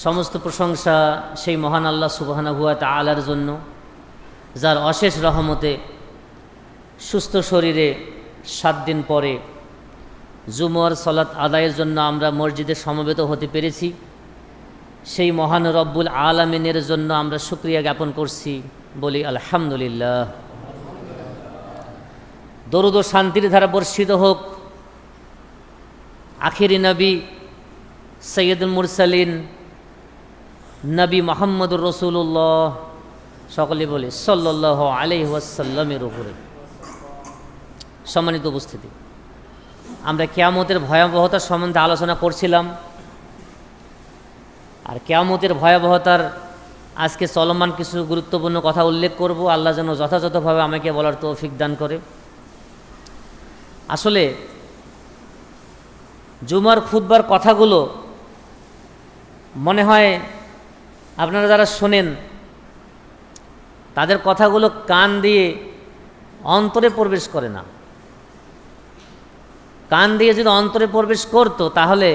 সমস্ত প্রশংসা সেই মহান আল্লাহ সুবহানাহু ওয়া তাআলার জন্য, যার অশেষ রহমতে সুস্থ শরীরে 7 দিন পরে জুমার সালাত আদায়ের জন্য আমরা মসজিদে সমবেত হতে পেরেছি। সেই মহান রব্বুল আলামিনের জন্য আমরা শুকরিয়া জ্ঞাপন করছি, বলি আলহামদুলিল্লাহ। দরুদ ও শান্তির ধারা বর্ষিত হোক আখিরি নবী সৈয়দুল মুরসালিন নবী মুহাম্মদুর রাসূলুল্লাহ, সকলে বলি সাল্লাল্লাহু আলাইহি ওয়াসাল্লামের উপরে। সম্মানিত উপস্থিতি, আমরা কিয়ামতের ভয়াবহতা সম্বন্ধে আলোচনা করছিলাম, আর কিয়ামতের ভয়াবহতার আজকে চলমান কিছু গুরুত্বপূর্ণ কথা উল্লেখ করব। আল্লাহ যেন যথাযথভাবে আমাকে বলার তৌফিক দান করে। আসলে জুমার খুতবার কথাগুলো মনে হয় আপনারা যারা শোনেন তাদের কথাগুলো কান দিয়ে অন্তরে প্রবেশ করে না। কান দিয়ে যদি অন্তরে প্রবেশ করতো তাহলে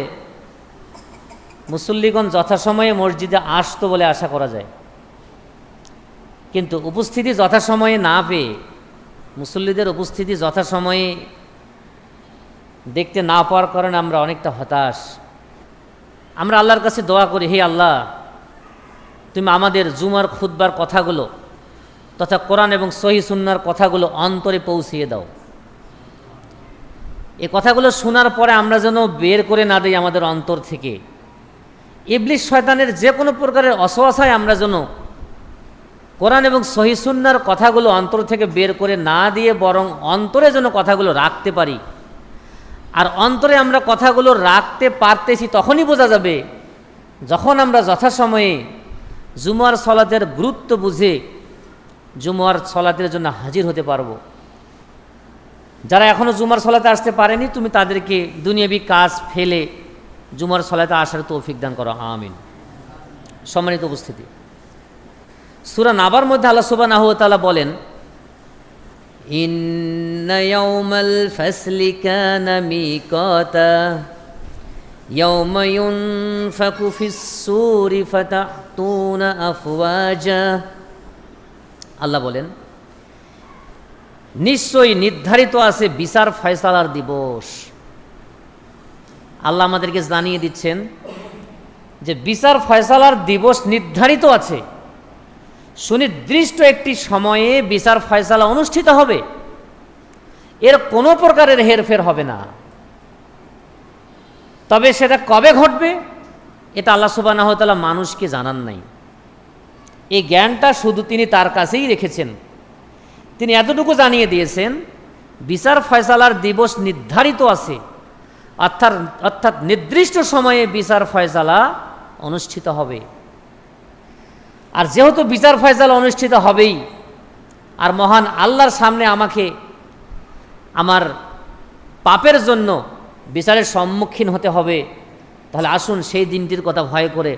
মুসল্লিগণ যথাসময়ে মসজিদে আসতো বলে আশা করা যায়, কিন্তু উপস্থিতি যথাসময়ে না পেয়ে, মুসল্লিদের উপস্থিতি যথাসময়ে দেখতে না পাওয়ার কারণে আমরা অনেকটা হতাশ। আমরা আল্লাহর কাছে দোয়া করি, হে আল্লাহ, তুমি আমাদের জুমার খুতবার কথাগুলো তথা কোরআন এবং সহিহ সুন্নাহর কথাগুলো অন্তরে পৌঁছিয়ে দাও। এই কথাগুলো শোনার পরে আমরা যেন বের করে না দিই আমাদের অন্তর থেকে ইবলিস শয়তানের যে কোনো প্রকারের অসওয়াসায় আমরা যেন কোরআন এবং সহিহ সুন্নাহর কথাগুলো অন্তর থেকে বের করে না দিয়ে বরং অন্তরে যেন কথাগুলো রাখতে পারি। আর অন্তরে আমরা কথাগুলো রাখতে পারতেছি তখনই বোঝা যাবে যখন আমরা যথাসময়ে জুমার সলাতের গুরুত্ব বুঝে জুমার সলাতের জন্য হাজির হতে পারবো। যারা এখনও জুমার সলাতে আসতে পারেনি, তুমি তাদেরকে দুনিয়াবি কাজ ফেলে জুমার সলাতে আসার তৌফিক দান করো, আমিন। সম্মানিত উপস্থিতি, সূরা নাবার মধ্যে আল্লাহ সুবহানাহু ওয়া তাআলা বলেন, ইন্না ইয়াউমাল ফাসলি কানা মিকাতা ইয়াউমা ইউনফাকু ফিস-সূরি ফাতাতুনা আফওয়াজা। আল্লাহ বলেন, নিশ্চয়ই নির্ধারিত আছে বিচার ফয়সালার দিবস। আল্লাহ আমাদেরকে জানিয়ে দিচ্ছেন যে বিচার ফয়সালার দিবস নির্ধারিত আছে, সুনির্দিষ্ট একটি সময়ে বিচার ফয়সালা অনুষ্ঠিত হবে, এর কোনো প্রকারের হেরফের হবে না। তবে সেটা কবে ঘটবে এটা আল্লাহ সুবহানাহু ওয়া তাআলা মানুষকে জানান নাই। এই জ্ঞানটা শুধু তিনি তার কাছেই রেখেছেন। তিনি এতটুকু জানিয়ে দিয়েছেন, বিচার ফয়সালার দিবস নির্ধারিত আছে, অর্থাৎ নির্দিষ্ট সময়ে বিচার ফয়সালা অনুষ্ঠিত হবে। আর যেহেতু বিচার ফয়সালা অনুষ্ঠিত হবেই, আর মহান আল্লাহর সামনে আমাকে আমার পাপের জন্য বিচারের সম্মুখীন হতে হবে, তাহলে আসুন সেই দিনটির কথা ভয় করে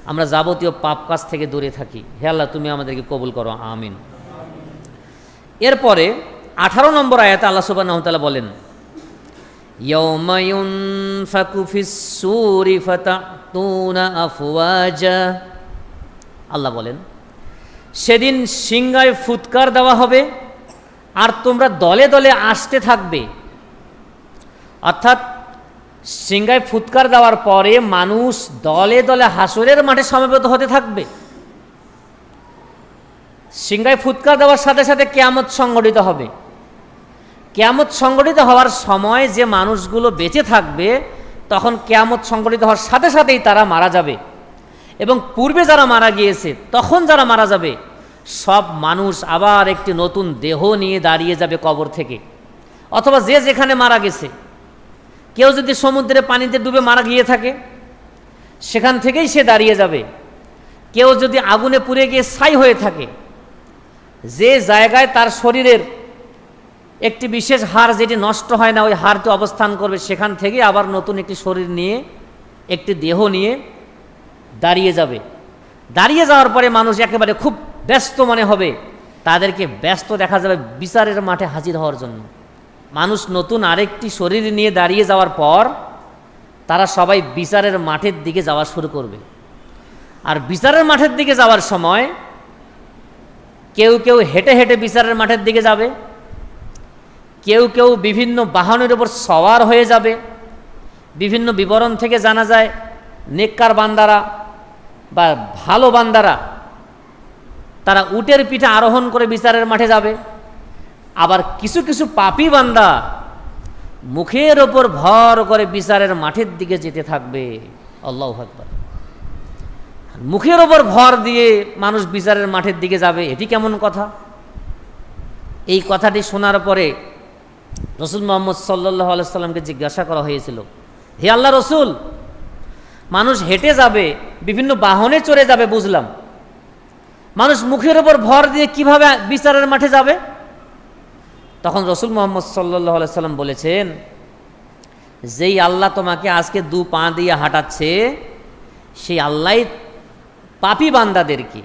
আমরা যাবতীয় পাপ কাজ থেকে দূরে থাকি। হে আল্লাহ, তুমি আমাদেরকে কবুল করো, আমিন। এরপরে 18 নম্বর আয়াতে আল্লাহ সুবহানাহু ওয়া তাআলা বলেন, ইয়াউমা ইউনফাকু ফিস-সূরি ফাতাতুনা আফওয়াজা। আল্লাহ বলেন, সেদিন সিংহায় ফুৎকার দেওয়া হবে আর তোমরা দলে দলে আসতে থাকবে। অর্থাৎ সিংহায় ফুৎকার দেওয়ার পরে মানুষ দলে দলে হাসরের মাঠে সমবেত হতে থাকবে। সিংহায় ফুৎকার দেওয়ার সাথে সাথে কিয়ামত সংগঠিত হবে। কিয়ামত সংগঠিত হওয়ার সময় যে মানুষগুলো বেঁচে থাকবে, তখন কিয়ামত সংগঠিত হওয়ার সাথে সাথেই তারা মারা যাবে, এবং পূর্বে যারা মারা গিয়েছে তখন যারা মারা যাবে সব মানুষ আবার একটি নতুন দেহ নিয়ে দাঁড়িয়ে যাবে কবর থেকে, অথবা যে যেখানে মারা গেছে। কেউ যদি সমুদ্রে পানিতে ডুবে মারা গিয়ে থাকে সেখান থেকেই সে দাঁড়িয়ে যাবে। কেউ যদি আগুনে পুড়ে গিয়ে ছাই হয়ে থাকে, যে জায়গায় তার শরীরের একটি বিশেষ হাড় যেটি নষ্ট হয় না, ওই হাড়টি অবস্থান করবে, সেখান থেকে আবার নতুন একটি শরীর নিয়ে, একটি দেহ নিয়ে দাঁড়িয়ে যাবে। দাঁড়িয়ে যাওয়ার পরে মানুষ একেবারে খুব ব্যস্ত মনে হবে, তাদেরকে ব্যস্ত দেখা যাবে বিচারের মাঠে হাজির হওয়ার জন্য। মানুষ নতুন আরেকটি শরীর নিয়ে দাঁড়িয়ে যাওয়ার পর তারা সবাই বিচারের মাঠের দিকে যাওয়া শুরু করবে। আর বিচারের মাঠের দিকে যাওয়ার সময় কেউ কেউ হেঁটে হেঁটে বিচারের মাঠের দিকে যাবে, কেউ কেউ বিভিন্ন বাহনের উপর সওয়ার হয়ে যাবে। বিভিন্ন বিবরণ থেকে জানা যায় নেককার বান্দারা বা ভালো বান্দারা তারা উটের পিঠে আরোহণ করে বিচারের মাঠে যাবে। আবার কিছু কিছু পাপী বান্দা মুখের ওপর ভর করে বিচারের মাঠের দিকে যেতে থাকবে। আল্লাহু আকবার। মুখের ওপর ভর দিয়ে মানুষ বিচারের মাঠের দিকে যাবে, এটি কেমন কথা? এই কথাটি শোনার পরে রসুল মুহাম্মদ সাল্লাল্লাহু আলাইহি সাল্লামকে জিজ্ঞাসা করা হয়েছিল, হে আল্লাহ রসুল, মানুষ হেঁটে যাবে, বিভিন্ন বাহনে চড়ে যাবে বুঝলাম, মানুষ মুখের ওপর ভর দিয়ে কিভাবে বিচারের মাঠে যাবে? তখন রসুল মুহাম্মদ সাল্লাল্লাহু আলাইহি সাল্লাম বলেছেন, যেই আল্লাহ তোমাকে আজকে দু পা দিয়ে হাঁটাচ্ছে সেই আল্লাহ পাপী বান্দাদেরকে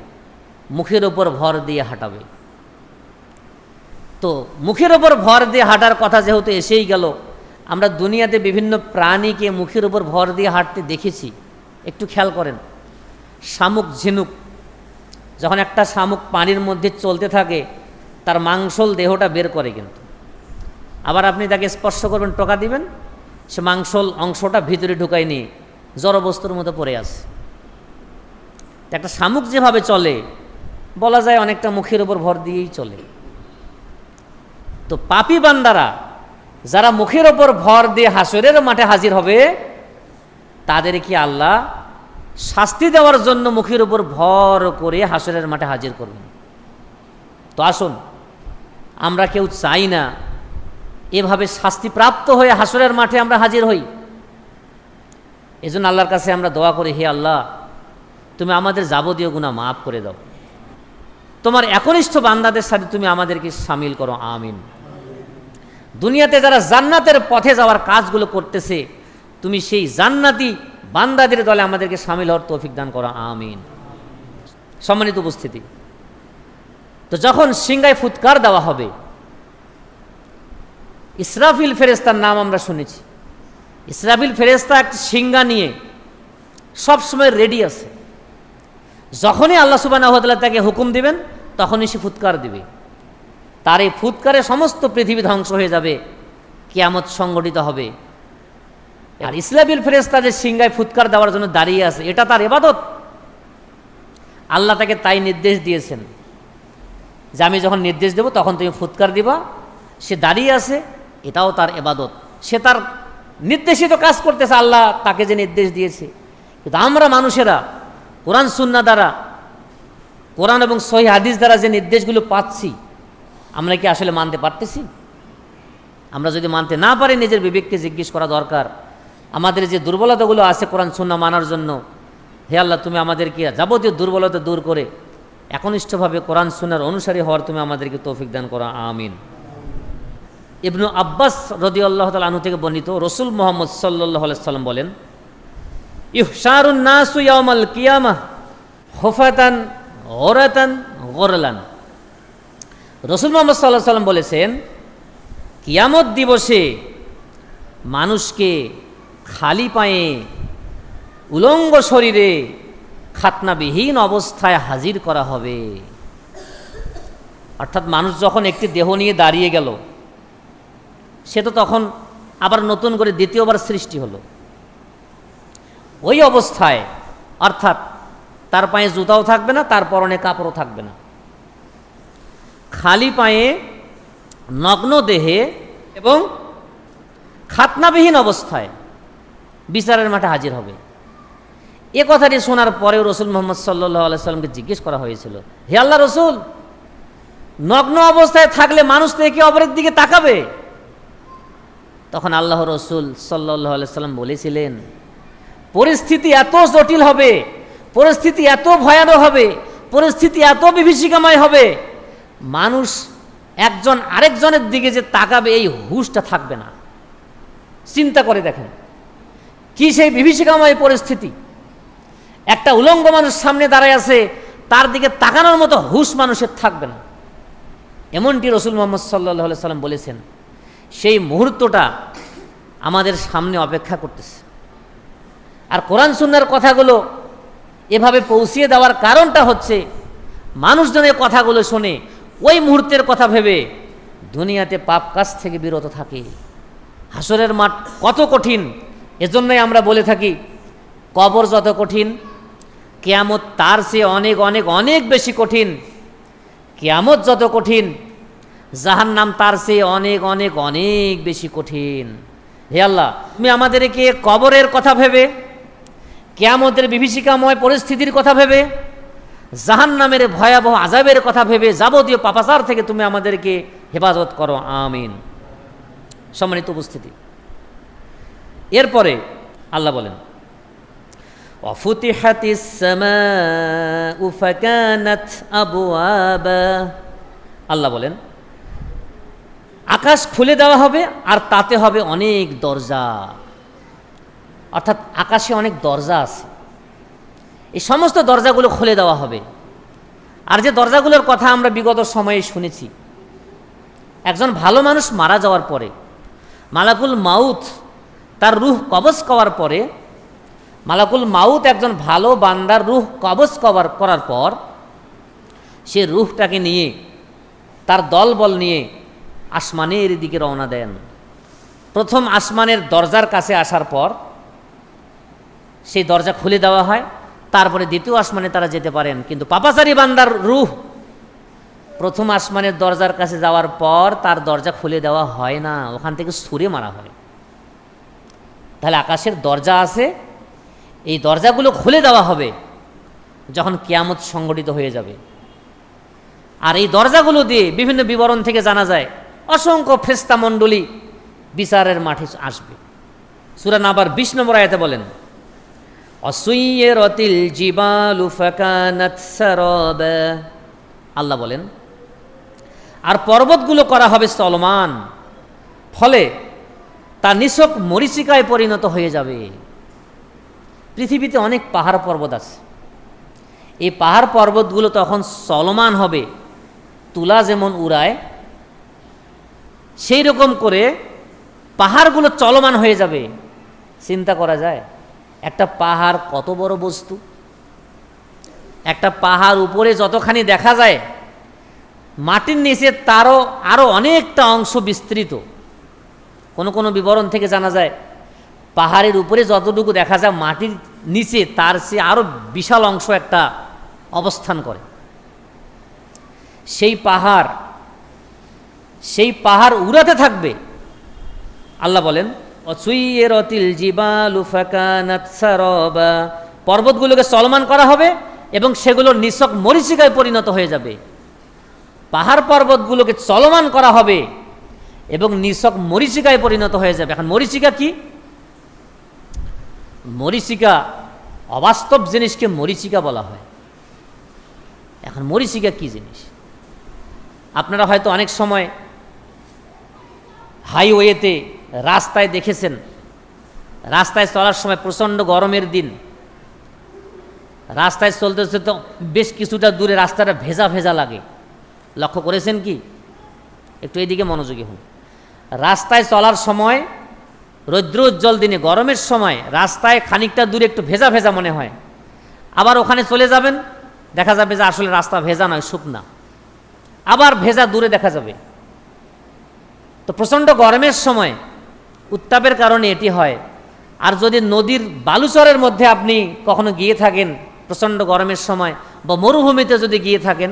মুখের ওপর ভর দিয়ে হাঁটাবে। তো মুখের ওপর ভর দিয়ে হাঁটার কথা যেহেতু এসেই গেল, আমরা দুনিয়াতে বিভিন্ন প্রাণীকে মুখের ওপর ভর দিয়ে হাঁটতে দেখেছি। একটু খেয়াল করেন, শামুক ঝিনুক, যখন একটা শামুক পানির মধ্যে চলতে থাকে তার মাংসল দেহটা বের করে, কিন্তু আবার আপনি তাকে স্পর্শ করবেন, টোকা দিবেন, সে মাংসল অংশটা ভিতরে ঢুকায় নিয়ে জড়বস্তুর মতো পড়ে আসে। একটা শামুক যেভাবে চলে বলা যায় অনেকটা মুখের ওপর ভর দিয়েই চলে। তো পাপী বান্দারা যারা মুখের ওপর ভর দিয়ে হাসরের মাঠে হাজির হবে তাদেরকে আল্লাহ শাস্তি দেওয়ার জন্য মুখের উপর ভর করে হাসরের মাঠে হাজির করবেন। তো আসুন, আমরা কেউ চাই না এভাবে শাস্তিপ্রাপ্ত হয়ে হাসরের মাঠে আমরা হাজির হই। এজন্য আল্লাহর কাছে আমরা দোয়া করি, হে আল্লাহ, তুমি আমাদের যাবতীয় গুনাহ মাফ করে দাও, তোমার একনিষ্ঠ বান্দাদের সাথে তুমি আমাদেরকে শামিল করো, আমিন। দুনিয়াতে যারা জান্নাতের পথে যাওয়ার কাজগুলো করতেছে তুমি সেই জান্নাতি বান্দাদের দলে আমাদেরকে শামিল হওয়ার তৌফিক দান করো, আমিন। সম্মানিত উপস্থিতি, তো যখন সিংহায় ফুৎকার দেওয়া হবে, ইসরাফিল ফেরেশতার নাম আমরা শুনেছি। ইসরাফিল ফেরেশতা একটা সিংহা নিয়ে সবসময় রেডি আছে। যখনই আল্লাহ সুবহানাহু ওয়া তাআলা তাকে হুকুম দিবেন তখনই সে ফুৎকার দিবে। তার এই ফুৎকারে সমস্ত পৃথিবী ধ্বংস হয়ে যাবে, কিয়ামত সংঘটিত হবে। আর ইসরাফিল ফেরেশতা যে সিংহায় ফুৎকার দেওয়ার জন্য দাঁড়িয়ে আছে, এটা তার ইবাদত। আল্লাহ তাকে তাই নির্দেশ দিয়েছেন যে আমি যখন নির্দেশ দেব তখন তুমি ফুৎকার দিবা। সে দাঁড়িয়ে আছে, এটাও তার ইবাদত। সে তার নির্দেশিত কাজ করতেছে, আল্লাহ তাকে যে নির্দেশ দিয়েছে। কিন্তু আমরা মানুষেরা কোরআন সুন্নাহ দ্বারা, কোরআন এবং সহিহ হাদিস দ্বারা যে নির্দেশগুলো পাচ্ছি, আমরা কি আসলে মানতে পারতেছি? আমরা যদি মানতে না পারি, নিজের বিবেককে জিজ্ঞেস করা দরকার। আমাদের যে দুর্বলতাগুলো আছে কোরআন সুন্নাহ মানার জন্য, হে আল্লাহ, তুমি আমাদেরকে যাবতীয় দুর্বলতা দূর করে একনিষ্ঠভাবে কোরআন সুন্নাহর অনুসারী হওয়ার তুমি আমাদেরকে তৌফিক দান করো, আমিন। ইবনু আব্বাস রাদিয়াল্লাহু তাআলা আনহু থেকে বর্ণিত, রাসূল মুহাম্মদ সাল্লাল্লাহু আলাইহি সাল্লাম বলেন, ইহশারুন নাসু ইয়াউমাল কিয়ামাহ হুফাতান গুরাতান গুরলান। রাসূল মুহাম্মদ সাল্লাল্লাহু আলাইহি সাল্লাম বলেছেন, কিয়ামত দিবসে মানুষকে খালি পায়ে, উলঙ্গ শরীরে, খাতনাবিহীন অবস্থায় হাজির করা হবে। অর্থাৎ মানুষ যখন একটি দেহ নিয়ে দাঁড়িয়ে গেল, সে তো তখন আবার নতুন করে দ্বিতীয়বার সৃষ্টি হলো। ওই অবস্থায় অর্থাৎ তার পায়ে জুতাও থাকবে না, তার পরনে কাপড়ও থাকবে না, খালি পায়ে, নগ্ন দেহে এবং খাতনাবিহীন অবস্থায় বিচারের মাঠে হাজির হবে। এ কথাটি শোনার পরেও রাসূল মুহাম্মদ সাল্লাল্লাহু আলাইহি সাল্লামকে জিজ্ঞেস করা হয়েছিল, হে আল্লাহ রসুল, নগ্ন অবস্থায় থাকলে মানুষ তো একে অপরের দিকে তাকাবে। তখন আল্লাহ রসুল সাল্লাল্লাহু আলাইহি সাল্লাম বলেছিলেন, পরিস্থিতি এত জটিল হবে, পরিস্থিতি এত ভয়ানক হবে, পরিস্থিতি এত বিভীষিকাময় হবে, মানুষ একজন আরেকজনের দিকে যে তাকাবে এই হুঁশটা থাকবে না। চিন্তা করে দেখেন কি সেই বিভীষিকাময় পরিস্থিতি। একটা উলঙ্গ মানুষ সামনে দাঁড়ায় আছে, তার দিকে তাকানোর মতো হুঁশ মানুষের থাকবে না। এমনটি রাসূল মুহাম্মদ সাল্লাল্লাহু আলাইহি সাল্লাম বলেছেন। সেই মুহূর্তটা আমাদের সামনে অপেক্ষা করতেছে। আর কোরআন সুন্নাহর কথাগুলো এভাবে পৌঁছিয়ে দেওয়ার কারণটা হচ্ছে মানুষজনের কথাগুলো শোনে ওই মুহূর্তের কথা ভেবে দুনিয়াতে পাপ কাজ থেকে বিরত থাকে। হাসরের মাঠ কত কঠিন, এজন্যই আমরা বলে থাকি কবর যত কঠিন কিয়ামত তার চেয়ে অনেক অনেক অনেক বেশি কঠিন। কিয়ামত যত কঠিন জাহান্নাম তার চেয়ে অনেক অনেক অনেক বেশি কঠিন। হে আল্লাহ, তুমি আমাদেরকে কবরের কথা ভেবে, কিয়ামতের বিভীষিকাময় পরিস্থিতির কথা ভেবে, জাহান্নামের ভয়াবহ আযাবের কথা ভেবে যাবতীয় পাপাচার থেকে তুমি আমাদেরকে হেফাজত করো, আমিন। সম্মানিত উপস্থিতি, এরপরে আল্লাহ বলেন ওয়াফুতিহাতিস সামাউ ফাকানাত আবওয়াবা। আল্লাহ বলেন আকাশ খুলে দেওয়া হবে আর তাতে হবে অনেক দরজা, অর্থাৎ আকাশে অনেক দরজা আছে, এই সমস্ত দরজাগুলো খুলে দেওয়া হবে। আর যে দরজাগুলোর কথা আমরা বিগত সময়ে শুনেছি, একজন ভালো মানুষ মারা যাওয়ার পরে মালাকুল মাউত তার রূহ কবজ করার পরে, মালাকুল মাউত একজন ভালো বান্দার রূহ কবজ করার পর সে রূহটাকে নিয়ে তার দলবল নিয়ে আসমানের দিকে রওনা দেন। প্রথম আসমানের দরজার কাছে আসার পর সেই দরজা খুলে দেওয়া হয়, তারপরে দ্বিতীয় আসমানে তারা যেতে পারেন। কিন্তু পাপাচারী বান্দার রূহ প্রথম আসমানের দরজার কাছে যাওয়ার পর তার দরজা খুলে দেওয়া হয় না, ওখান থেকে ছুঁড়ে মারা হয়। তাহলে আকাশের দরজা আছে, এই দরজাগুলো খুলে দেওয়া হবে যখন কিয়ামত সংঘটিত হয়ে যাবে। আর এই দরজাগুলো দিয়ে বিভিন্ন বিবরণ থেকে জানা যায় অসংখ্য ফেরেশতা মণ্ডলী বিচারের মাঠে আসবে। সূরা নাবার 20 নম্বর আয়াতে বলেন অসুইয়্যিরাতিল জিবালু ফাকানাত সারাবা। আল্লাহ বলেন আর পর্বতগুলো করা হবে চলমান, ফলে তা নিছক মরীচিকায় পরিণত হয়ে যাবে। পৃথিবীতে অনেক পাহাড় পর্বত আছে, এই পাহাড় পর্বতগুলো তখন চলমান হবে, তুলা যেমন উড়ায় সেই রকম করে পাহাড়গুলো চলমান হয়ে যাবে। চিন্তা করা যায় একটা পাহাড় কত বড় বস্তু, একটা পাহাড় উপরে যতখানি দেখা যায় মাটির নিচে তারও আরও অনেকটা অংশ বিস্তৃত। কোনো কোনো বিবরণ থেকে জানা যায় পাহাড়ের উপরে যতটুকু দেখা যায় মাটির নিচে তার চেয়ে আরও বিশাল অংশ একটা অবস্থান করে। সেই পাহাড় উড়াতে থাকবে। আল্লাহ বলেন অসুইয়্যিরাতিল জিবালু ফাকানাত সারাবা, পর্বতগুলোকে চলমান করা হবে এবং সেগুলো নিছক মরীচিকায় পরিণত হয়ে যাবে। পাহাড় পর্বতগুলোকে চলমান করা হবে এবং নিছক মরীচিকায় পরিণত হয়ে যাবে। এখন মরীচিকা কি? মরীচিকা অবাস্তব জিনিসকে মরীচিকা বলা হয়। এখন মরীচিকা কি জিনিস? আপনারা হয়তো অনেক সময় হাইওয়েতে রাস্তায় দেখেছেন, রাস্তায় চলার সময় প্রচণ্ড গরমের দিন রাস্তায় চলতে চলতে বেশ কিছুটা দূরে রাস্তাটা ভেজা ভেজা লাগে। লক্ষ্য করেছেন কি? একটু এদিকে মনোযোগী হন। রাস্তায় চলার সময় রৌদ্র উজ্জ্বল দিনে গরমের সময় রাস্তায় খানিকটা দূরে একটু ভেজা ভেজা মনে হয়, আবার ওখানে চলে যাবেন দেখা যাবে যে আসলে রাস্তা ভেজা নয়, শুকনা, আবার ভেজা দূরে দেখা যাবে। তো প্রচণ্ড গরমের সময় উত্তাপের কারণে এটি হয়। আর যদি নদীর বালুচরের মধ্যে আপনি কখনো গিয়ে থাকেন প্রচণ্ড গরমের সময়, বা মরুভূমিতে যদি গিয়ে থাকেন,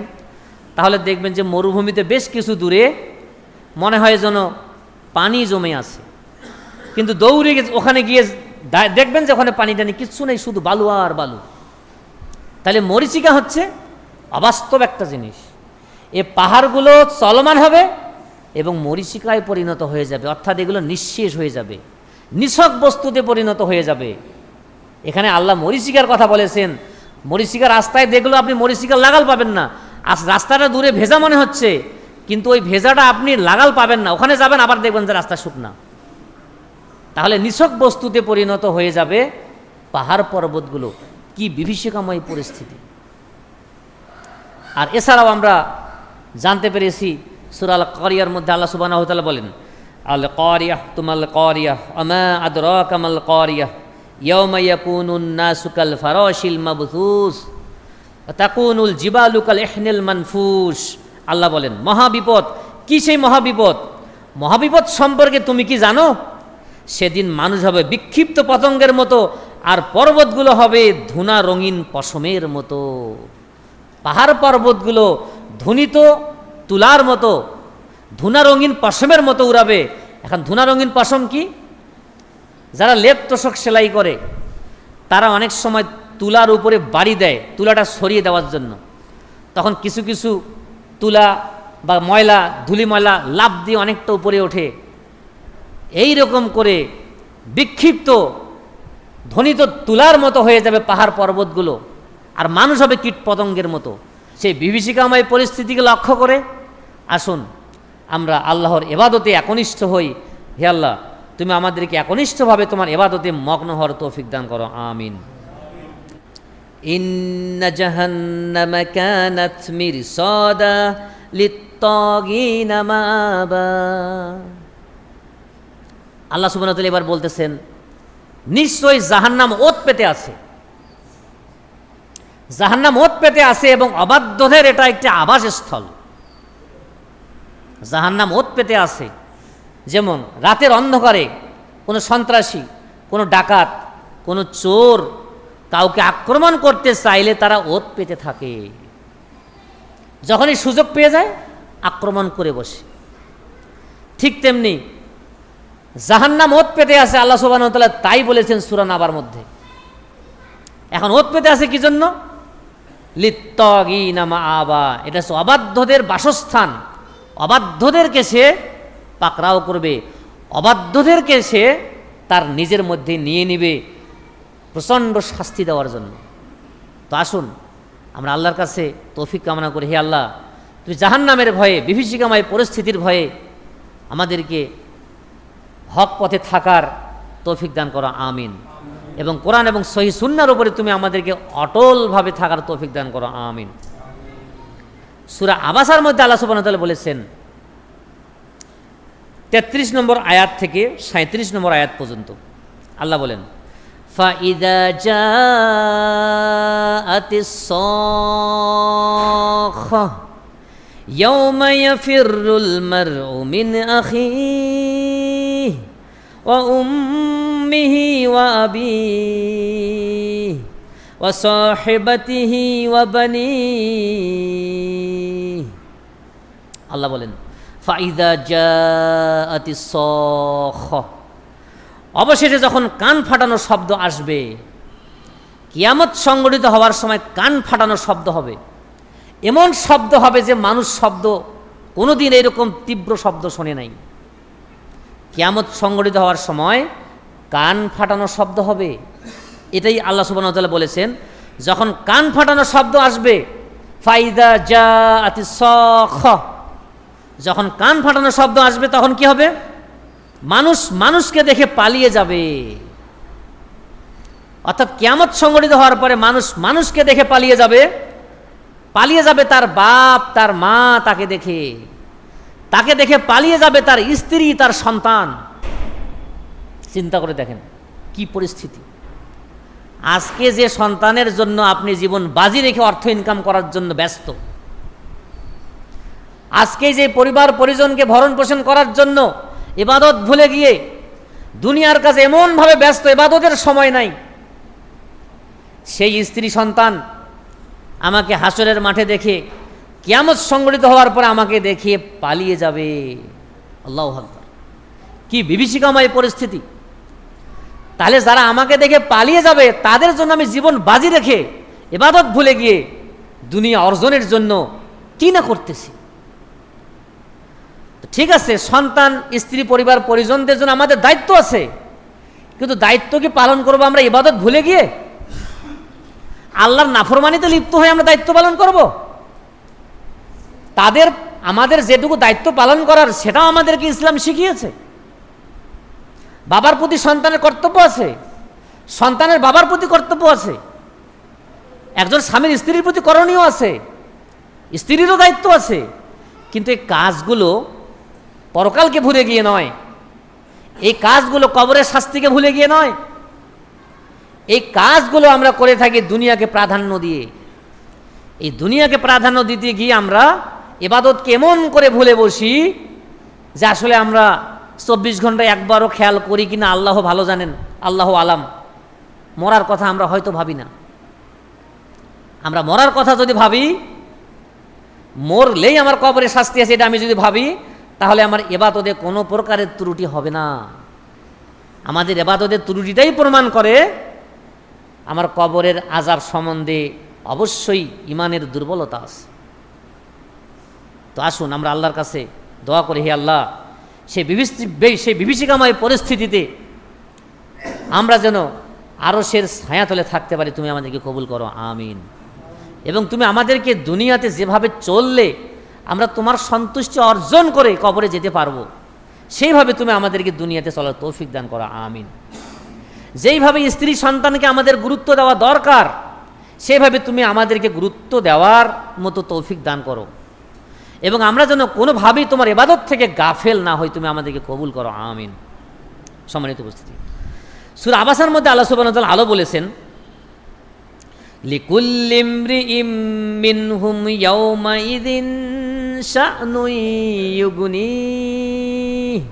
তাহলে দেখবেন যে মরুভূমিতে বেশ কিছু দূরে মনে হয় যেন পানি জমে আছে, কিন্তু দৌড়ে ওখানে গিয়ে দেখবেন যে ওখানে পানি টানি কিচ্ছু নেই, শুধু বালু আর বালু। তাহলে মরীচিকা হচ্ছে অবাস্তব একটা জিনিস। এ পাহাড়গুলো চলমান হবে এবং মরীচিকায় পরিণত হয়ে যাবে, অর্থাৎ এগুলো নিঃশেষ হয়ে যাবে, নিছক বস্তুতে পরিণত হয়ে যাবে। এখানে আল্লাহ মরীচিকার কথা বলেছেন। মরীচিকা রাস্তায় দেখলেও আপনি মরীচিকার লাগাল পাবেন না। আর রাস্তাটা দূরে ভেজা মনে হচ্ছে, কিন্তু ওই ভেজাটা আপনি লাগাল পাবেন না। ওখানে যাবেন আবার দেখবেন যে রাস্তা শুকনা। তাহলে নিছক বস্তুতে পরিণত হয়ে যাবে পাহাড় পর্বতগুলো। কি বিভীষিকাময় পরিস্থিতি! আর এছাড়াও আমরা জানতে পেরেছি সূরা আল কারিয়ার মধ্যে আল্লাহ সুবহানাহু ওয়া তাআলা বলেন আল কারিয়াহ তুমাল কারিয়াহ আমা আদরাকা মাল কারিয়াহ ইয়াউমা ইয়াকুনুন নাসু কাল ফারাশিল মাবথুস ওয়া তাকুনুল জিবালু কাল ইহনিল মানফুস। আল্লাহ বলেন মহাবিপদ। কি সেই মহাবিপদ? মহাবিপদ সম্পর্কে তুমি কি জানো? সেদিন মানুষ হবে বিক্ষিপ্ত পতঙ্গের মতো, আর পর্বতগুলো হবে ধুনা রঙিন পশমের মতো। পাহাড় পর্বতগুলো ধুনিত তুলার মতো, ধুনা রঙিন পশমের মতো উড়াবে। এখন ধুনা রঙিন পশম কি? যারা লেপ তোষক সেলাই করে তারা অনেক সময় তুলার উপরে বাড়ি দেয় তুলাটা সরিয়ে দেওয়ার জন্য। তখন কিছু কিছু তুলা বা ময়লা, ধুলি ময়লা লাফ দিয়ে অনেকটা উপরে ওঠে। এই রকম করে বিক্ষিপ্ত ধ্বনিত তুলার মতো হয়ে যাবে পাহাড় পর্বতগুলো, আর মানুষ হবে কীট পতঙ্গের মতো। সেই বিভীষিকাময় পরিস্থিতিকে লক্ষ্য করে আসুন আমরা আল্লাহর ইবাদতে একনিষ্ঠ হই। হে আল্লাহ, তুমি আমাদেরকে একনিষ্ঠভাবে তোমার ইবাদতে মগ্ন হওয়ার তৌফিক দান করো, আমিন। ইন্না জাহান্নামা কানাত মিরসাদা লিত্তাগিনা মাআবা। আল্লাহ সুবহানাহু ওয়া তাআলা এবার বলতেছেন নিশ্চয়ই জাহান্নাম ওত পেতে আছে, জাহান্নাম ওত পেতে আছে এবং অবাধ্যদের এটা একটি আবাসস্থল। জাহান্নাম ওত পেতে আছে, যেমন রাতের অন্ধকারে কোনো সন্ত্রাসী, কোনো ডাকাত, কোনো চোর কাউকে আক্রমণ করতে চাইলে তারা ওত পেতে থাকে। যখনই সুযোগ পেয়ে যায় আক্রমণ করে বসে। ঠিক তেমনি জাহান্নাম ওত পেতে আছে, আল্লাহ সুবহানাহু ওয়া তাআলা তাই বলেছেন সূরা নাবার মধ্যে। এখন ওত পেতে আছে কি জন্য? লিত্তাগিনা মাআবা, এটা হচ্ছে অবাধ্যদের বাসস্থান। অবাধ্যদেরকে সে পাকড়াও করবে, অবাধ্যদেরকে সে তার নিজের মধ্যে নিয়ে নিবে প্রচণ্ড শাস্তি দেওয়ার জন্য। তো আসুন আমরা আল্লাহর কাছে তৌফিক কামনা করি। হে আল্লাহ, তুমি জাহান্নামের ভয়ে, বিভীষিকাময় পরিস্থিতির ভয়ে আমাদেরকে হক পথে থাকার তৌফিক দান করো, আমিন। এবং কোরআন এবং সহিহ সুন্নাহর উপরে তুমি আমাদেরকে অটলভাবে থাকার তৌফিক দান করো, আমিন। সূরা আবাসার মধ্যে আল্লাহ সুবহানাহু ওয়া তাআলা বলেছেন 33 নম্বর আয়াত থেকে 37 নম্বর আয়াত পর্যন্ত আল্লাহ বলেন ফাইদা জাআতিস সাখা ইয়াওমা ইয়াফিরুল মারউ মিন আখিহি ওয়া উম্মিহি ওয়া আবিহি ওয়া সাহিবাতিহি ওয়া বানিহি। আল্লাহ বলেন ফাইদা জাআতিস সাখা, অবশেষে যখন কান ফাটানো শব্দ আসবে, কিয়ামত সংঘটিত হওয়ার সময় কান ফাটানো শব্দ হবে। এমন শব্দ হবে যে মানুষ শব্দ কোনোদিন এরকম তীব্র শব্দ শোনে নাই। কিয়ামত সংঘটিত হওয়ার সময় কান ফাটানো শব্দ হবে। এটাই আল্লাহ সুবহানাহু ওয়া তাআলা বলেছেন, যখন কান ফাটানো শব্দ আসবে, ফাইদা জাআতিস সাখা, যখন কান ফাটানো শব্দ আসবে তখন কি হবে? মানুষ মানুষকে দেখে পালিয়ে যাবে। অর্থাৎ কিয়ামত সংঘটিত হওয়ার পরে মানুষ মানুষকে দেখে পালিয়ে যাবে। পালিয়ে যাবে তার বাপ, তার মা তাকে দেখে, তাকে দেখে পালিয়ে যাবে তার স্ত্রী, তার সন্তান। চিন্তা করে দেখেন কি পরিস্থিতি। আজকে যে সন্তানের জন্য আপনি জীবন বাজি রেখে অর্থ ইনকাম করার জন্য ব্যস্ত, আজকে যে পরিবার পরিজনকে ভরণ পোষণ করার জন্য ইবাদত ভুলে গিয়ে দুনিয়ার কাছে এমনভাবে ব্যস্ত, ইবাদতের সময় নাই, সেই স্ত্রী সন্তান আমাকে হাসরের মাঠে দেখে কিয়ামত সংঘটিত হওয়ার পরে আমাকে দেখিয়ে পালিয়ে যাবে। আল্লাহু আকবার, কি বিভীষিকাময় পরিস্থিতি। তাহলে যারা আমাকে দেখে পালিয়ে যাবে তাদের জন্য আমি জীবন বাজি রেখে ইবাদত ভুলে গিয়ে দুনিয়া অর্জনের জন্য কি না করতেছি। ঠিক আছে, সন্তান, স্ত্রী, পরিবার পরিজনদের জন্য আমাদের দায়িত্ব আছে, কিন্তু দায়িত্ব কি পালন করবো আমরা ইবাদত ভুলে গিয়ে? আল্লাহর নাফরমানিতে লিপ্ত হয়ে আমরা দায়িত্ব পালন করব? তাদের আমাদের যেটুকু দায়িত্ব পালন করার সেটাও আমাদেরকে ইসলাম শিখিয়েছে। বাবার প্রতি সন্তানের কর্তব্য আছে, সন্তানের বাবার প্রতি কর্তব্য আছে, একজন স্বামীর স্ত্রীর প্রতি করণীয় আছে, স্ত্রীরও দায়িত্ব আছে। কিন্তু এই কাজগুলো পরকালকে ভুলে গিয়ে নয়, এই কাজগুলো কবরের শাস্তিকে ভুলে গিয়ে নয়, এই কাজগুলো আমরা করে থাকি দুনিয়াকে প্রাধান্য দিয়ে। এই দুনিয়াকে প্রাধান্য দিতে গিয়ে আমরা ইবাদতকে এমন করে ভুলে বসি যে আসলে আমরা 24 ঘন্টায় একবারও খেয়াল করি কিনা আল্লাহ ভালো জানেন, আল্লাহ আলাম। মরার কথা আমরা হয়তো ভাবি না। আমরা মরার কথা যদি ভাবি, মরলেই আমার কবরে শাস্তি আছে, এটা আমি যদি ভাবি, তাহলে আমার ইবাদতে কোনো প্রকারের ত্রুটি হবে না। আমাদের ইবাদতের ত্রুটিটাই প্রমাণ করে আমার কবরের আযাব সম্বন্ধে অবশ্যই ইমানের দুর্বলতা আছে। তো আসুন আমরা আল্লাহর কাছে দোয়া করি, হে আল্লাহ, সেই বিভীষিকাময় পরিস্থিতিতে আমরা যেন আরশের ছায়াতলে থাকতে পারি। তুমি আমাদেরকে কবুল করো, আমিন। এবং তুমি আমাদেরকে দুনিয়াতে যেভাবে চললে আমরা তোমার সন্তুষ্টি অর্জন করে কবরে যেতে পারবো, সেইভাবে তুমি আমাদেরকে দুনিয়াতে চলার তৌফিক দান করো, আমিন। যেইভাবে স্ত্রী সন্তানকে আমাদের গুরুত্ব দেওয়া দরকার, সেভাবে তুমি আমাদেরকে গুরুত্ব দেওয়ার মতো তৌফিক দান করো। এবং আমরা যেন কোনোভাবেই তোমার ইবাদত থেকে গাফেল না হই, তুমি আমাদেরকে কবুল করো, আমিন। সম্মানিত উপস্থিতি, সূরা আবাসার মধ্যে আল্লাহ সুবহানাহু ওয়া তাআলা আলো বলেছেন, লিকুল্লি ইমরিইম মিনহুম ইয়াওমাইযিন শা'নুন ইউগনিহ।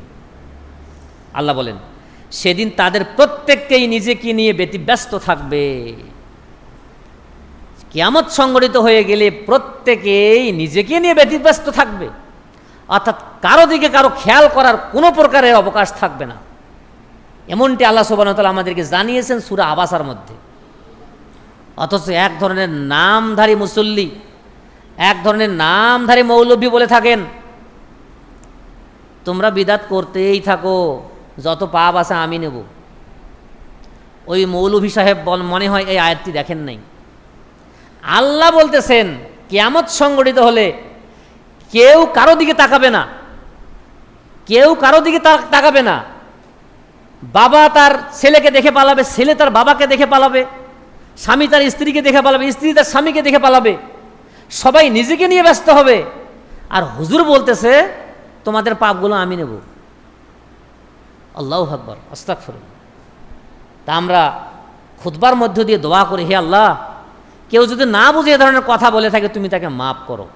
আল্লাহ বলেন, সেদিন তাদের প্রত্যেককেই নিজেকে নিয়ে ব্যতিব্যস্ত থাকবে। কিয়ামত সংঘটিত হয়ে গেলে প্রত্যেকেই নিজেকে নিয়ে ব্যতিব্যস্ত থাকবে, অর্থাৎ কারো দিকে কারো খেয়াল করার কোনো প্রকারের অবকাশ থাকবে না। এমনটি আল্লাহ সুবহানাহু ওয়া তাআলা আমাদেরকে জানিয়েছেন সূরা আবাসার মধ্যে। অথচ এক ধরনের নামধারী মুসল্লি, এক ধরনের নামধারী মৌলভী বলে থাকেন, তোমরা বিদাত করতেই থাকো, যত পাপ আছে আমি নেব। ওই মৌলভী সাহেব মনে হয় এই আয়াতটি দেখেন নাই। আল্লাহ বলতেছেন কিয়ামত সংঘটিত হলে কেউ কারো দিকে তাকাবে না, কেউ কারো দিকে তাকাবে না। বাবা তার ছেলেকে দেখে পালাবে, ছেলে তার বাবাকে দেখে পালাবে, স্বামী তার স্ত্রীকে দেখে পালাবে, স্ত্রী তার স্বামীকে দেখে পালাবে। সবাই নিজেকে নিয়ে ব্যস্ত হবে। আর হুজুর বলতেছে তোমাদের পাপগুলো আমি নেব। আল্লাহু আকবার, আস্তাগফিরুল্লাহ। তা আমরা খুতবার মধ্য দিয়ে দোয়া করি, হে আল্লাহ, কেউ যদি না বুঝে এ ধরনের কথা বলে থাকে তুমি তাকে মাফ করো।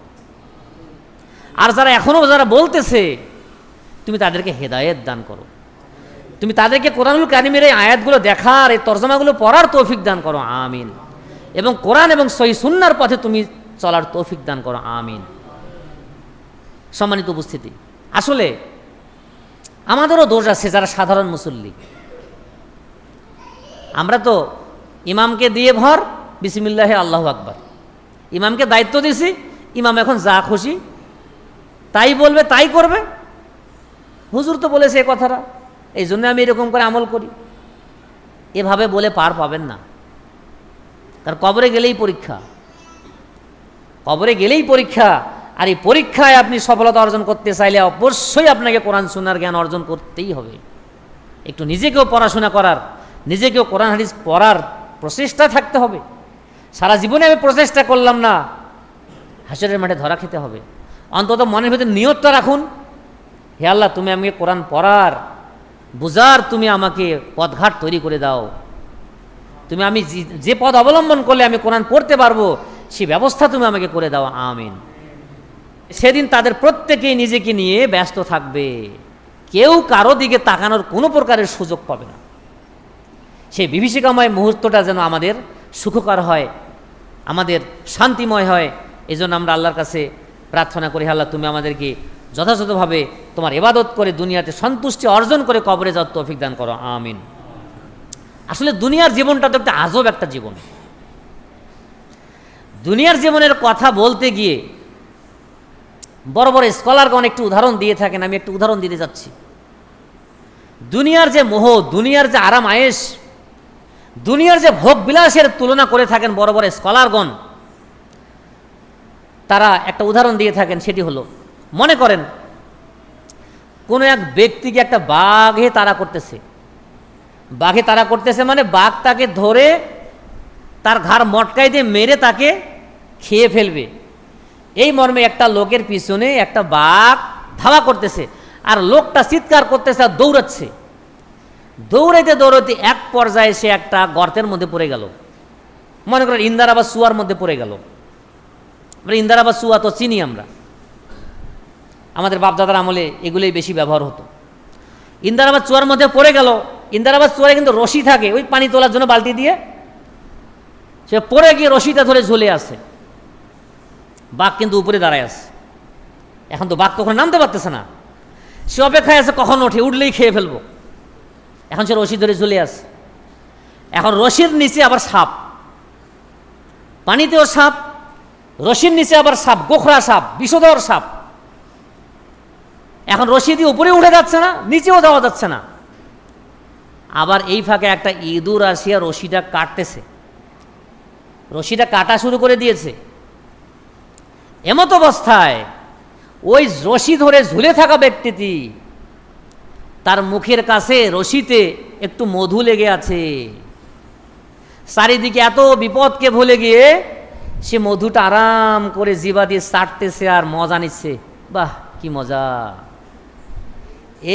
আর যারা এখনও যারা বলতেছে তুমি তাদেরকে হেদায়েত দান করো। তুমি তাদেরকে কোরআনুল কারিমের এই আয়াতগুলো দেখার, এই তরজমাগুলো পড়ার তৌফিক দান করো, আমিন। এবং কোরআন এবং সহিহ সুন্নাহর পথে তুমি চলার তৌফিক দান করো, আমিন। সম্মানিত উপস্থিতি, আসলে আমাদেরও দোষ আছে যারা সাধারণ মুসল্লি। আমরা তো ইমামকে দিয়ে ভর, বিসমিল্লাহে আল্লাহু আকবার, ইমামকে দায়িত্ব দিয়েছি, ইমাম এখন যা খুশি তাই বলবে, তাই করবে। হুজুর তো বলেছে এ কথাটা, এই জন্য আমি এরকম করে আমল করি। এভাবে বলে পার পাবেন না। তার কবরে গেলেই পরীক্ষা, কবরে গেলেই পরীক্ষা। আর এই পরীক্ষায় আপনি সফলতা অর্জন করতে চাইলে অবশ্যই আপনাকে কোরআন সুন্নাহর জ্ঞান অর্জন করতেই হবে। একটু নিজেকেও পড়াশোনা করার, নিজেকেও কোরআন হাদিস পড়ার প্রচেষ্টা থাকতে হবে। সারা জীবনে আমি প্রচেষ্টা করলাম না, হাসরের মাঠে ধরা খেতে হবে। অন্তত মনের ভিতরে নিয়তটা রাখুন, হে আল্লাহ, তুমি আমাকে কোরআন পড়ার, বুঝার তুমি আমাকে পথঘাট তৈরি করে দাও। তুমি আমি যে পথ অবলম্বন করলে আমি কোরআন পড়তে পারবো, সেই ব্যবস্থা তুমি আমাকে করে দাও, আমিন। সেদিন তাদের প্রত্যেকেই নিজেকে নিয়ে ব্যস্ত থাকবে, কেউ কারো দিকে তাকানোর কোনো প্রকারের সুযোগ পাবে না। সেই বিভীষিকাময় মুহূর্তটা যেন আমাদের সুখকর হয়, আমাদের শান্তিময় হয়। এই জন্য আমরা আল্লাহর কাছে প্রার্থনা করি, আল্লাহ, তুমি আমাদেরকে যথাযথভাবে তোমার ইবাদত করে দুনিয়াতে সন্তুষ্টি অর্জন করে কবরে যাওয়ার তৌফিক দান করো, আমিন। আসলে দুনিয়ার জীবনটা তো একটা আজব একটা জীবন। দুনিয়ার জীবনের কথা বলতে গিয়ে বড় বড় স্কলারগণ একটু উদাহরণ দিয়ে থাকেন, আমি একটু উদাহরণ দিতে যাচ্ছি। দুনিয়ার যে মোহ, দুনিয়ার যে আরাম আয়েশ, দুনিয়ার যে ভোগ বিলাসের তুলনা করে থাকেন বড় বড় স্কলারগণ। তারা একটা উদাহরণ দিয়ে থাকেন, সেটি হলো, মনে করেন কোনো এক ব্যক্তিকে একটা বাঘে তাড়া করতেছে। বাঘে তাড়া করতেছে মানে বাঘ তাকে ধরে তার ঘাড় মটকাই দিয়ে মেরে তাকে খেয়ে ফেলবে। এই মর্মে একটা লোকের পিছনে একটা বাঘ ধাওয়া করতেছে, আর লোকটা চিৎকার করতেছে আর দৌড়াচ্ছে। দৌড়াইতে দৌড়াইতে এক পর্যায়ে সে একটা গর্তের মধ্যে পড়ে গেল। মনে করেন ইন্দারা বা সুয়ার মধ্যে পড়ে গেল। ইন্দারা বা সুয়া তো চিনি আমরা, আমাদের বাপদাদার আমলে এগুলোই বেশি ব্যবহার হতো। ইন্দারা বা চুয়ার মধ্যে পড়ে গেল। ইন্দারা বা চুয়ারে কিন্তু রশি থাকে, ওই পানি তোলার জন্য বালতি দিয়ে সে পড়ে গিয়ে রশিটা ধরে ঝুলে আসে। বাঘ কিন্তু উপরে দাঁড়ায় আছে। এখন তো বাঘ কখনো নামতে পারতেছে না, সে অপেক্ষায় আছে কখন ওঠে, উঠলেই খেয়ে ফেলবো। এখন সে রশি ধরে ঝুলে আসে। এখন রশির নিচে আবার সাপ, পানিতেও সাপ, রশির নিচে আবার সাপ, গোখরা সাপ, বিষধর সাপ। এখন রশি দিয়ে উপরে উঠে যাচ্ছে না, নিচেও যাওয়া যাচ্ছে না। আবার এই ফাঁকে একটা ইঁদুর আসিয়া রশিটা কাটতেছে, রশিটা কাটা শুরু করে দিয়েছে। এমত অবস্থায় ওই রশি ধরে ঝুলে থাকা ব্যক্তিটি, তার মুখের কাছে রশিতে একটু মধু লেগে আছে। চারিদিকে এত বিপদকে ভুলে গিয়ে সে মধুটা আরাম করে জিভা দিয়ে চাটতেছে আর মজা নিচ্ছে। বাহ, কি মজা!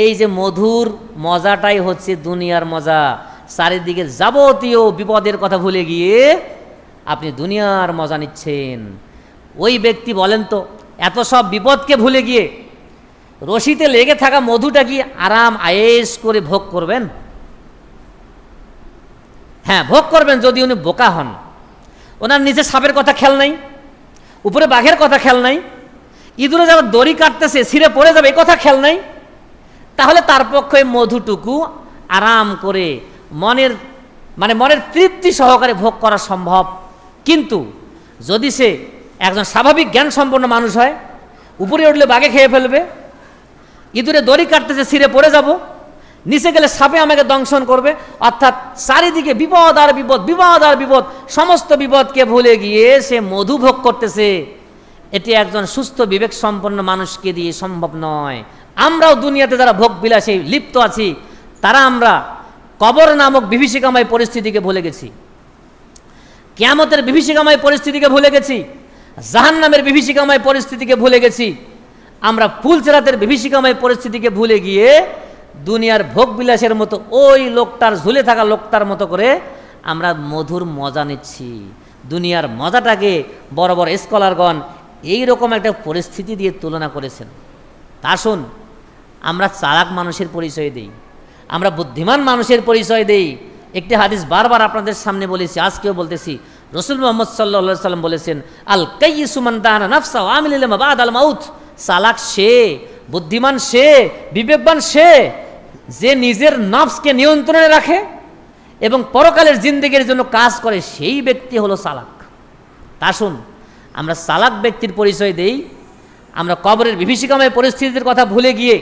এই যে মধুর মজাটাই হচ্ছে দুনিয়ার মজা। চারিদিকে যাবতীয় বিপদের কথা ভুলে গিয়ে আপনি দুনিয়ার মজা নিচ্ছেন। ওই ব্যক্তি বলেন তো, এত সব বিপদকে ভুলে গিয়ে রশিতে লেগে থাকা মধুটা কি আরাম আয়েশ করে ভোগ করবেন? হ্যাঁ, ভোগ করবেন যদি উনি বোকা হন। ওনার নিচে সাপের কথা খেয়াল নাই, উপরে বাঘের কথা খেয়াল নাই, ইঁদুরে যাবে দড়ি কাটতেছে ছিঁড়ে পড়ে যাবে এই কথা খেয়াল নাই। তাহলে তার পক্ষে মধুটুকু আরাম করে মনের তৃপ্তি সহকারে ভোগ করা সম্ভব। কিন্তু যদি সে একজন স্বাভাবিক জ্ঞান সম্পন্ন মানুষ হয়, উপরে উঠলে বাঘে খেয়ে ফেলবে, ইঁদুরে দড়ি কাটতেছে ছিঁড়ে পড়ে যাব, নিচে গেলে সাপে আমাকে দংশন করবে, অর্থাৎ চারিদিকে বিপদ আর বিপদ, বিপদ আর বিপদ, সমস্ত বিপদকে ভুলে গিয়ে সে মধু ভোগ করতেছে, এটি একজন সুস্থ বিবেক সম্পন্ন মানুষকে দিয়ে সম্ভব নয়। আমরাও দুনিয়াতে যারা ভোগ বিলাসে লিপ্ত আছি, তারা আমরা কবর নামক বিভীষিকাময় পরিস্থিতিকে ভুলে গেছি, কিয়ামতের বিভীষিকাময় পরিস্থিতিকে ভুলে গেছি, জাহান্নামের বিভীষিকাময় পরিস্থিতিকে ভুলে গেছি। আমরা ফুলচেরাতের বিভীষিকাময় পরিস্থিতিকে ভুলে গিয়ে দুনিয়ার ভোগ বিলাসের মতো ওই লোকটার ঝুলে থাকা লোকটার মতো করে আমরা মধুর মজা নিচ্ছি। দুনিয়ার মজাটাকে বড় বড় স্কলারগণ এইরকম একটা পরিস্থিতি দিয়ে তুলনা করেছেন। তা আসুন, আমরা চালাক মানুষের পরিচয় দেই, আমরা বুদ্ধিমান মানুষের পরিচয় দেই। একটি হাদিস বারবার আপনাদের সামনে বলেছি, আজকেও বলতেছি। রসুল মুহাম্মদ সাল্লাল্লাহু আলাইহি সাল্লাম বলেছেন, আল কাইয়িসু মান দানা নাফসা ওয়া আমিলা লিমা বাদাল মাউত। চালাক সে, বুদ্ধিমান সে, বিবেকবান সে, যে নিজের নফসকে নিয়ন্ত্রণে রাখে এবং পরকালের জিন্দেগির জন্য কাজ করে, সেই ব্যক্তি হলো চালাক। তা আসুন, আমরা চালাক ব্যক্তির পরিচয় দেই। আমরা কবরের বিভীষিকাময় পরিস্থিতির কথা ভুলে গিয়ে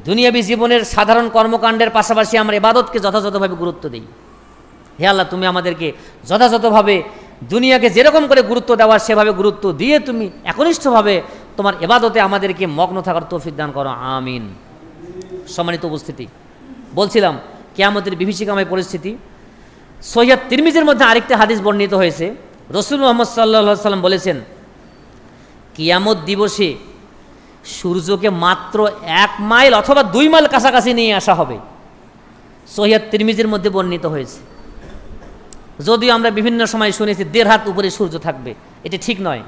দুনিয়াবী জীবনের সাধারণ কর্মকাণ্ডের পাশাপাশি আমরা ইবাদতকে যথাযথভাবে গুরুত্ব দিই। হে আল্লাহ, তুমি আমাদেরকে যথাযথভাবে দুনিয়াকে যেরকম করে গুরুত্ব দেওয়ার সেভাবে গুরুত্ব দিয়ে তুমি একনিষ্ঠভাবে তোমার ইবাদতে আমাদেরকে মগ্ন থাকার তৌফিক দান করো, আমিন। সম্মানিত উপস্থিতি, বলছিলাম কিয়ামতের বিভীষিকাময় পরিস্থিতি। সহিহ তিরমিজির মধ্যে আরেকটি হাদিস বর্ণিত হয়েছে। রসুল মুহাম্মদ সাল্লাল্লাহু আলাইহি সাল্লাম বলেছেন, কিয়ামত দিবসে সূর্যকে মাত্র 1 মাইল অথবা 2 মাইল কাছাকাছি নিয়ে আসা হবে। সহিহ তিরমিজির মধ্যে বর্ণিত হয়েছে। যদিও আমরা বিভিন্ন সময় শুনেছি 1.5 হাত উপরে সূর্য থাকবে, এটি ঠিক নয়।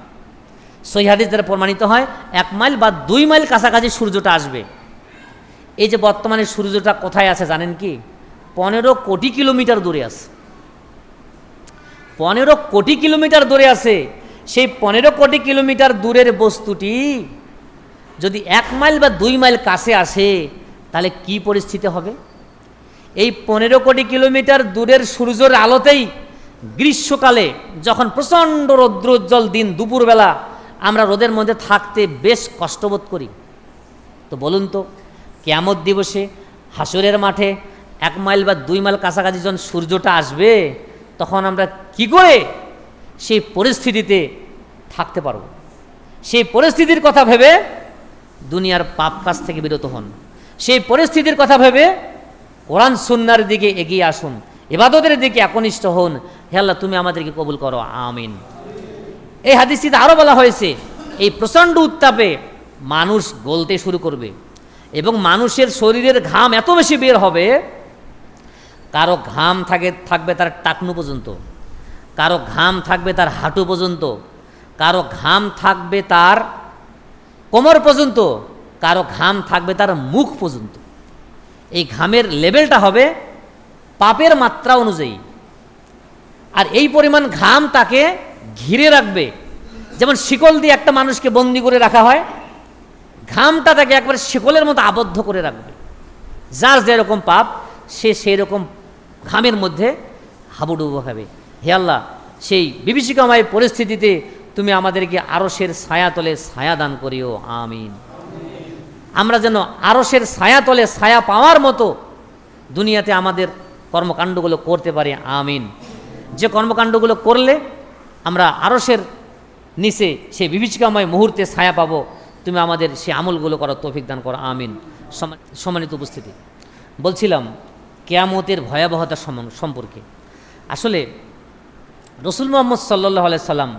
সহিহ হাদিস দ্বারা প্রমাণিত হয় 1 মাইল বা 2 মাইল কাছাকাছি সূর্যটা আসবে। এই যে বর্তমানে সূর্যটা কোথায় আছে জানেন কি? 15 কোটি কিলোমিটার দূরে আছে। 15 কোটি কিলোমিটার দূরে আছে। সেই 15 কোটি কিলোমিটার দূরের বস্তুটি যদি 1 মাইল বা 2 মাইল কাছে আসে, তাহলে কি পরিস্থিতি হবে? এই 15 কোটি কিলোমিটার দূরের সূর্যের আলোতেই গ্রীষ্মকালে যখন প্রচণ্ড রৌদ্রোজ্জ্বল দিন, দুপুরবেলা আমরা রোদের মধ্যে থাকতে বেশ কষ্টবোধ করি। তো বলুন তো, কিয়ামত দিবসে হাসরের মাঠে 1 মাইল বা 2 মাইল কাছাকাছি যখন সূর্যটা আসবে, তখন আমরা কি করে সেই পরিস্থিতিতে থাকতে পারব? সেই পরিস্থিতির কথা ভেবে দুনিয়ার পাপ কাজ থেকে বিরত হন। সেই পরিস্থিতির কথা ভেবে কোরআন সুন্নাহর দিকে এগিয়ে আসুন, ইবাদতের দিকে একনিষ্ঠ হন। হে আল্লাহ, তুমি আমাদেরকে কবুল করো, আমিন। এই হাদিসটিতে আরও বলা হয়েছে, এই প্রচণ্ড উত্তাপে মানুষ গলতে শুরু করবে এবং মানুষের শরীরের ঘাম এত বেশি বের হবে, কারো ঘাম থাকবে তার টাকনু পর্যন্ত, কারো ঘাম থাকবে তার হাঁটু পর্যন্ত, কারো ঘাম থাকবে তার কোমর পর্যন্ত, কারো ঘাম থাকবে তার মুখ পর্যন্ত। এই ঘামের লেভেলটা হবে পাপের মাত্রা অনুযায়ী। আর এই পরিমাণ ঘাম তাকে ঘিরে রাখবে, যেমন শিকল দিয়ে একটা মানুষকে বন্দি করে রাখা হয়, ঘামটা তাকে একবারে শিকলের মতো আবদ্ধ করে রাখবে। যার যেরকম পাপ সে সেই রকম ঘামের মধ্যে হাবুডুবু খাবে। হে আল্লাহ, সেই বিভীষিকাময় পরিস্থিতিতে তুমি আমাদেরকে আরশের ছায়াতলে ছায়া দান করিও, আমিন। আমরা যেন আরশের ছায়াতলে ছায়া পাওয়ার মতো দুনিয়াতে আমাদের কর্মকাণ্ডগুলো করতে পারি, আমিন। যে কর্মকাণ্ডগুলো করলে আমরা আরশের নিচে সেই বিভীষিকাময় মুহূর্তে ছায়া পাবো, তুমি আমাদের সেই আমলগুলো করার তৌফিক দান করো, আমিন। সম্মানিত উপস্থিতি, বলছিলাম কিয়ামতের ভয়াবহতা সম্পর্কে। আসলে রসুল মুহাম্মদ সাল্লাল্লাহু আলাইহি সাল্লাম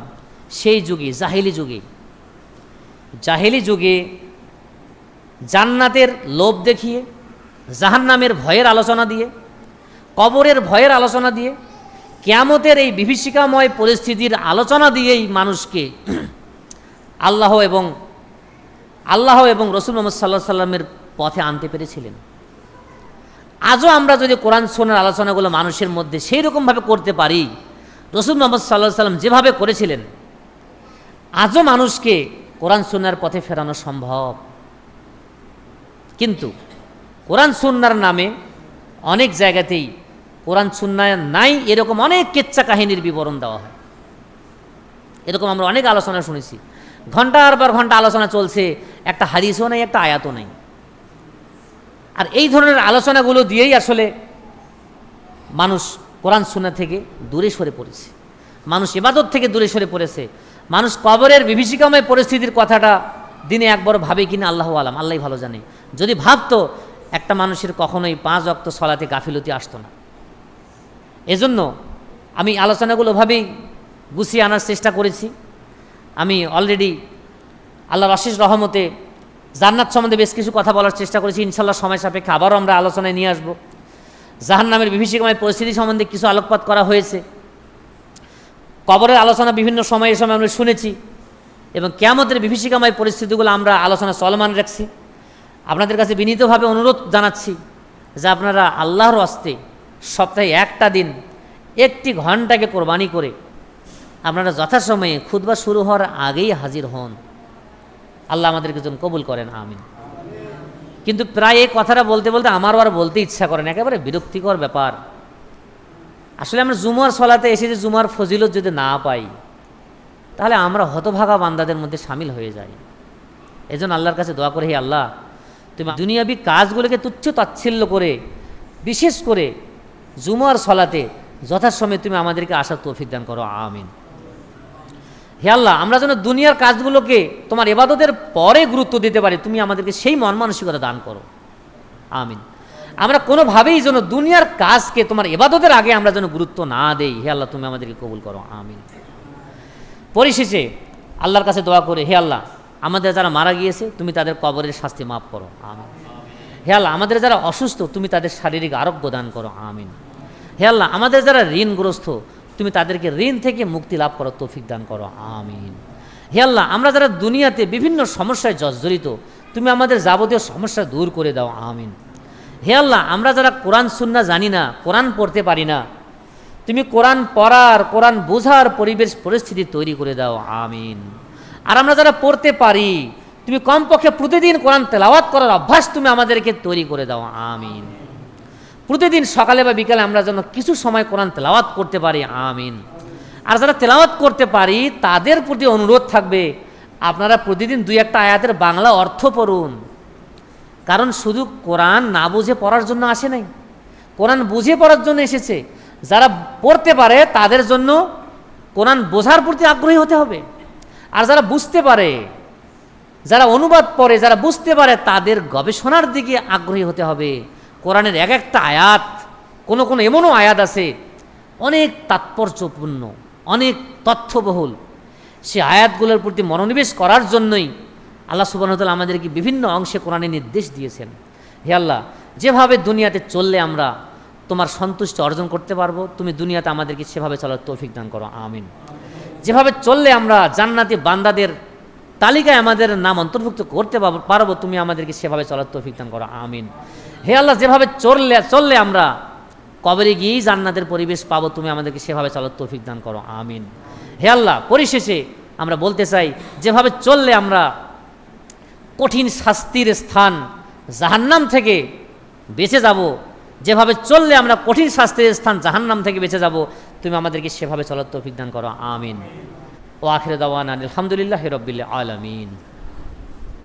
সেই যুগে, জাহেলি যুগে জান্নাতের লোভ দেখিয়ে, জাহান্নামের ভয়ের আলোচনা দিয়ে, কবরের ভয়ের আলোচনা দিয়ে, কিয়ামতের এই বিভীষিকাময় পরিস্থিতির আলোচনা দিয়েই মানুষকে আল্লাহ এবং রসুল মুহাম্মদ সাল্লাল্লাহু আলাইহি সাল্লামের পথে আনতে পেরেছিলেন। আজও আমরা যদি কোরআন সুন্নাহর আলোচনাগুলো মানুষের মধ্যে সেই রকমভাবে করতে পারি, রসুল মুহাম্মদ সাল্লাল্লাহু আলাইহি সাল্লাম যেভাবে করেছিলেন, আজও মানুষকে কোরআন সুন্নাহর পথে ফেরানো সম্ভব। কিন্তু কোরআন সুন্নাহর নামে অনেক জায়গাতেই কোরআন সুন্নাহ নাই এরকম অনেক কেচ্চা কাহিনীর বিবরণ দেওয়া হয়। এরকম আমরা অনেক আলোচনা শুনেছি, ঘন্টার পর ঘন্টা আলোচনা চলছে, একটা হাদিসও নেই, একটা আয়াতও নেই। আর এই ধরনের আলোচনাগুলো দিয়েই আসলে মানুষ কোরআন সুন্নাহ থেকে দূরে সরে পড়েছে, মানুষ ইবাদত থেকে দূরে সরে পড়েছে। মানুষ কবরের বিভীষিকাময় পরিস্থিতির কথাটা দিনে একবার ভাবে কিনা আল্লাহু আলাম, আল্লাহই ভালো জানে। যদি ভাবতো, একটা মানুষের কখনোই 5 ওয়াক্ত সালাতে গাফিলতি আসতো না। এজন্য আমি আলোচনাগুলো ভাবেই গুছিয়ে আনার চেষ্টা করেছি। আমি অলরেডি আল্লাহর অশেষ রহমতে জান্নাত সম্বন্ধে বেশ কিছু কথা বলার চেষ্টা করেছি। ইনশাল্লাহ সময় সাপেক্ষে আবারও আমরা আলোচনায় নিয়ে আসব। জাহান্নামের বিভীষিকাময় পরিস্থিতি সম্বন্ধে কিছু আলোকপাত করা হয়েছে। কবরের আলোচনা বিভিন্ন সময়ে আমরা শুনেছি, এবং কিয়ামতের বিভীষিকাময় পরিস্থিতিগুলো আমরা আলোচনা চলমান রাখছি। আপনাদের কাছে বিনীতভাবে অনুরোধ জানাচ্ছি যে আপনারা আল্লাহর ওয়াস্তে সপ্তাহে একটা দিন, একটি ঘন্টাকে কোরবানি করে আপনারা যথাসময়ে খুতবা শুরু হওয়ার আগেই হাজির হন। আল্লাহ আমাদেরকে যেন কবুল করেন, আমিন। কিন্তু প্রায় এই কথাটা বলতে বলতে আমারও আর বলতে ইচ্ছা করেন, একেবারে বিরক্তিকর ব্যাপার। আসলে আমরা জুমার সলাতে এসে যে জুমার ফজিলত যদি না পাই, তাহলে আমরা হতভাগা বান্দাদের মধ্যে সামিল হয়ে যাই। এজন্য আল্লাহর কাছে দোয়া করে, হে আল্লাহ, তুমি দুনিয়াবি কাজগুলোকে তুচ্ছ তাচ্ছিল্য করে বিশেষ করে জুমার সলাতে যথাসময়ে তুমি আমাদেরকে আসার তৌফিক দান করো, আমিন। হে আল্লাহ, আমরা যেন দুনিয়ার কাজগুলোকে তোমার ইবাদতের পরে গুরুত্ব দিতে পারি, তুমি আমাদেরকে সেই মন মানসিকতা দান করো, আমিন। আমরা কোনোভাবেই যেন দুনিয়ার কাজকে তোমার ইবাদতের আগে আমরা যেন গুরুত্ব না দেই, হে আল্লাহ, তুমি আমাদেরকে কবুল করো, আমিন। পরিশেষে আল্লাহর কাছে দোয়া করে, হে আল্লাহ, আমাদের যারা মারা গিয়েছে তুমি তাদের কবরের শাস্তি মাফ করো, আমিন। হে আল্লাহ, আমাদের যারা অসুস্থ তুমি তাদের শারীরিক আরোগ্য দান করো, আমিন। হে আল্লাহ, আমাদের যারা ঋণগ্রস্ত তুমি তাদেরকে ঋণ থেকে মুক্তি লাভ করো, তৌফিক দান করো, আমিন। হে আল্লাহ, আমরা যারা দুনিয়াতে বিভিন্ন সমস্যায় জর্জরিত তুমি আমাদের যাবতীয় সমস্যা দূর করে দাও, আমিন। হে আল্লাহ, আমরা যারা কোরআন সুন্নাহ জানি না, কোরআন পড়তে পারি না, তুমি কোরআন পড়ার, কোরআন বোঝার পরিস্থিতি তৈরি করে দাও, আমিন। আর আমরা যারা পড়তে পারি, তুমি কমপক্ষে প্রতিদিন কোরআন তেলাওয়াত করার অভ্যাস তুমি আমাদেরকে তৈরি করে দাও, আমিন। প্রতিদিন সকালে বা বিকালে আমরা যেন কিছু সময় কোরআন তেলাওয়াত করতে পারি, আমিন। আর যারা তেলাওয়াত করতে পারি তাদের প্রতি অনুরোধ থাকবে, আপনারা প্রতিদিন 2-1 আয়াতের বাংলা অর্থ পড়ুন। কারণ শুধু কোরআন না বুঝে পড়ার জন্য আসে নাই, কোরআন বুঝে পড়ার জন্য এসেছে। যারা পড়তে পারে তাদের জন্য কোরআন বোঝার প্রতি আগ্রহী হতে হবে। আর যারা বুঝতে পারে, যারা অনুবাদ পড়ে, যারা বুঝতে পারে, তাদের গবেষণার দিকে আগ্রহী হতে হবে। কোরআনের এক একটা আয়াত, কোনো এমনও আয়াত আছে অনেক তাৎপর্যপূর্ণ, অনেক তথ্যবহুল, সে আয়াতগুলোর প্রতি মনোনিবেশ করার জন্যই আল্লাহ সুবহানাহু ওয়া তাআলা আমাদেরকে বিভিন্ন অংশে কোরআনে নির্দেশ দিয়েছেন। হে আল্লাহ, যেভাবে দুনিয়াতে চললে আমরা তোমার সন্তুষ্টি অর্জন করতে পারবো, তুমি দুনিয়াতে আমাদেরকে সেভাবে চলার তৌফিক দান করো, আমিন। যেভাবে চললে আমরা জান্নাতি বান্দাদের তালিকায় আমাদের নাম অন্তর্ভুক্ত করতে পারবো, তুমি আমাদেরকে সেভাবে চলার তৌফিক দান করো, আমিন। হে আল্লাহ, যেভাবে চললে আমরা কবরে গিয়েই জান্নাতের পরিবেশ পাবো, তুমি আমাদেরকে সেভাবে চলার তৌফিক দান করো, আমিন। হে আল্লাহ, পরিশেষে আমরা বলতে চাই, যেভাবে চললে আমরা কঠিন শাস্তির স্থান জাহান্নাম থেকে বেঁচে যাব, যেভাবে চললে আমরা কঠিন শাস্তির স্থান জাহান্নাম থেকে বেঁচে যাব, তুমি আমাদেরকে সেভাবে চলার তৌফিক দান করো, আমিন। ও আখির দাওয়ানা আলহামদুলিল্লাহি রাব্বিল আলামিন।